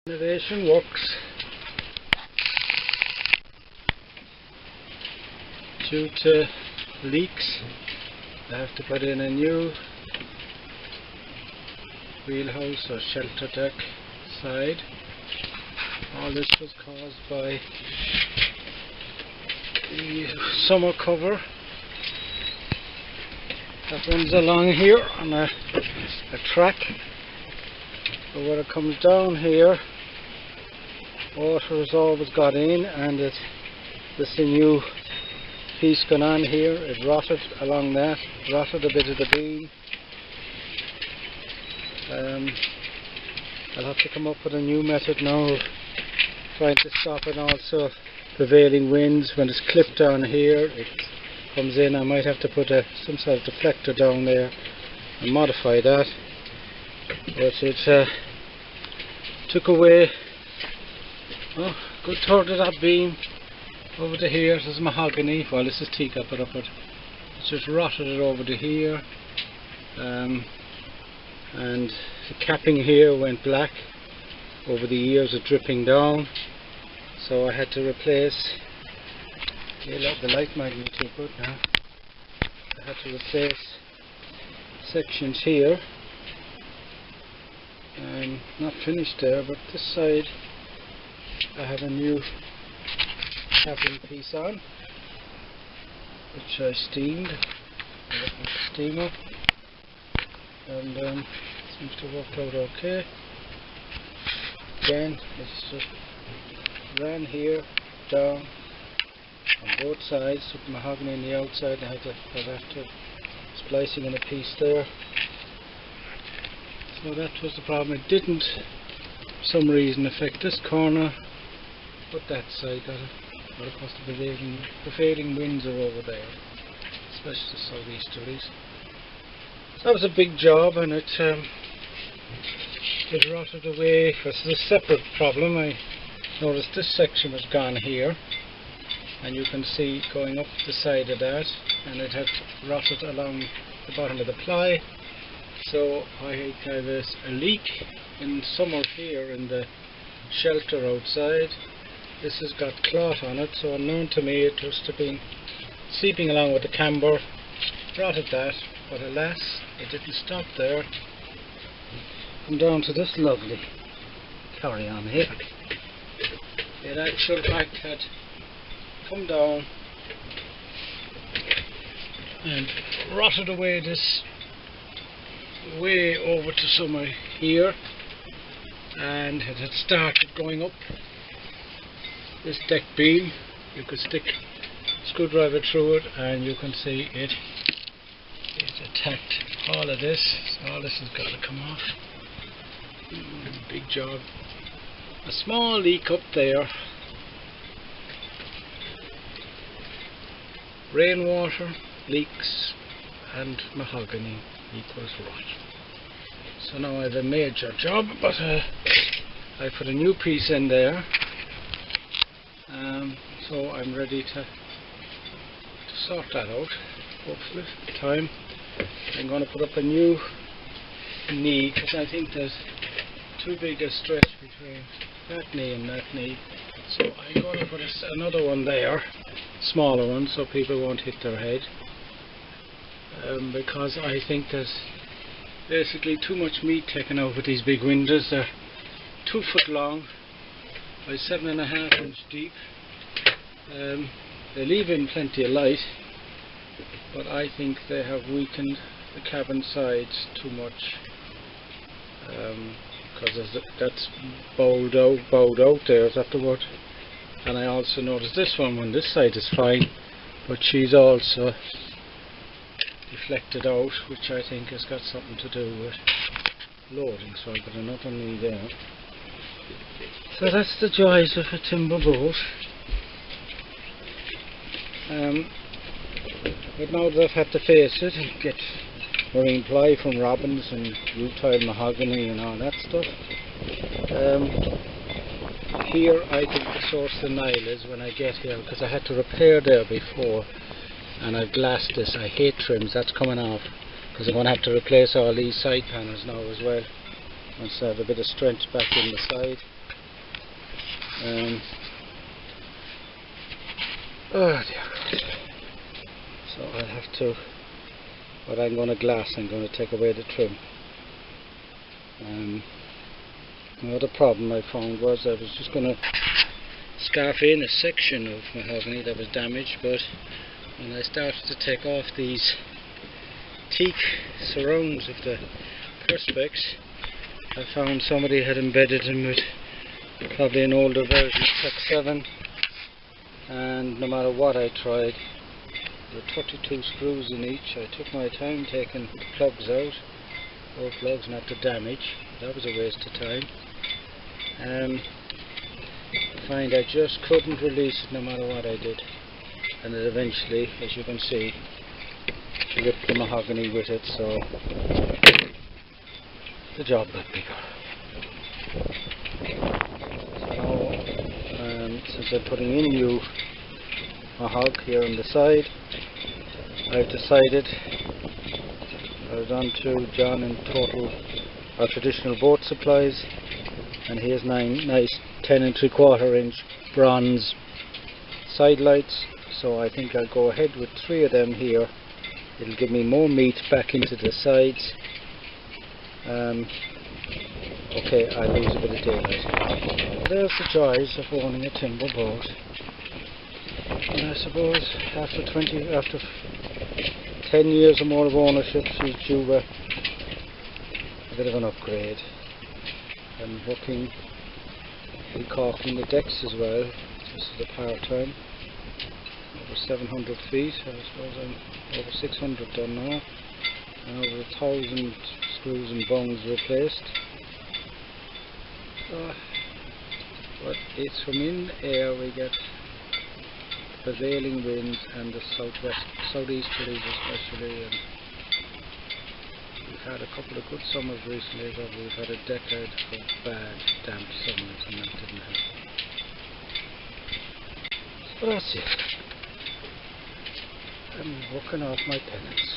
Innovation works. Due to leaks, I have to put in a new wheelhouse or shelter deck side. All this was caused by the summer cover that runs along here on a track. But when it comes down here, water has always got in, and this is a new piece going on here. It rotted along that, rotted a bit of the beam. I'll have to come up with a new method now, trying to stop it. Also prevailing winds, when it's clipped down here, it comes in. I might have to put some sort of deflector down there and modify that. But it took away a good third of that beam over to here. This is mahogany. Well, this is teak I put up it. It's just rotted it over to here, and the capping here went black over the years of dripping down. So I had to replace. The light might be too good now. I had to replace sections here. Not finished there, but this side I have a new capping piece on, which I steamed with the steamer, and seems to work out okay. Again, it's just ran here down on both sides with mahogany on the outside. I had after splicing in a piece there. So that was the problem. It didn't, for some reason, affect this corner, but that side got it. But of course the prevailing winds are over there, especially the southeasterlies. So that was a big job, and it rotted away. This is a separate problem. I noticed this section was gone here, and you can see going up the side of that, and it had rotted along the bottom of the ply. So I have a leak in summer here in the shelter outside. This has got cloth on it, so unknown to me it must have been seeping along with the camber, rotted that, but alas, it didn't stop there. Come down to this lovely carry on here. It actual fact had come down and rotted away this way over to somewhere here, and it had started going up this deck beam. You could stick a screwdriver through it and you can see it attacked all of this. So all this has got to come off. Big job. A small leak up there. Rainwater, leaks and mahogany equals rot. So now I have a major job, but I put a new piece in there, so I'm ready to sort that out. Hopefully, time. I'm going to put up a new knee, because I think there's too big a stretch between that knee and that knee. So I'm going to put another one there, smaller one, so people won't hit their head. Because I think there's basically too much meat taken out with these big windows. They're 2 foot long by 7.5 inch deep. They leave in plenty of light, but I think they have weakened the cabin sides too much, because that's bowed out there afterward. And I also noticed this one, when this side is fine, but she's also deflected out, which I think has got something to do with loading. So I've got another knee there. So that's the joys of a timber boat. But now that I've had to face it and get marine ply from Robbins and rutile mahogany and all that stuff, here I think the source of the Nile is when I get here, because I had to repair there before, and I've glassed this. I hate trims, that's coming off, because I'm going to have to replace all these side panels now as well, once I have a bit of strength back in the side. Oh dear God. So I'll have to, what I'm going to glass, I'm going to take away the trim. Another problem I found was I was just going to scarf in a section of mahogany that was damaged, but when I started to take off these teak surrounds of the perspex, I found somebody had embedded them with probably an older version of Tech 7, and no matter what I tried, there were 32 screws in each. I took my time taking the plugs out, both plugs not to damage. That was a waste of time. I find I just couldn't release it no matter what I did, and it eventually, as you can see, ripped the mahogany with it, so the job got bigger. So since I'm putting in new mahog here on the side, I've decided I was on to John and Total, our traditional boat supplies, and here's nice 10 3/4 inch bronze side lights, so I think I'll go ahead with 3 of them here. It'll give me more meat back into the sides. Okay, I'll lose a bit of daylight. There's the joys of owning a timber boat. And I suppose after 10 years or more of ownership, she's due a bit of an upgrade. I'm hooking, recaulking the decks as well. This is a part-time. Over 700 feet. I suppose I'm over 600 done now. And over 1,000 screws and bungs replaced. But it's from in the air we get prevailing winds and the southeasterlies especially, and we've had a couple of good summers recently, but we've had a decade of bad damp summers and that didn't help. So that's it. I'm working off my pellets.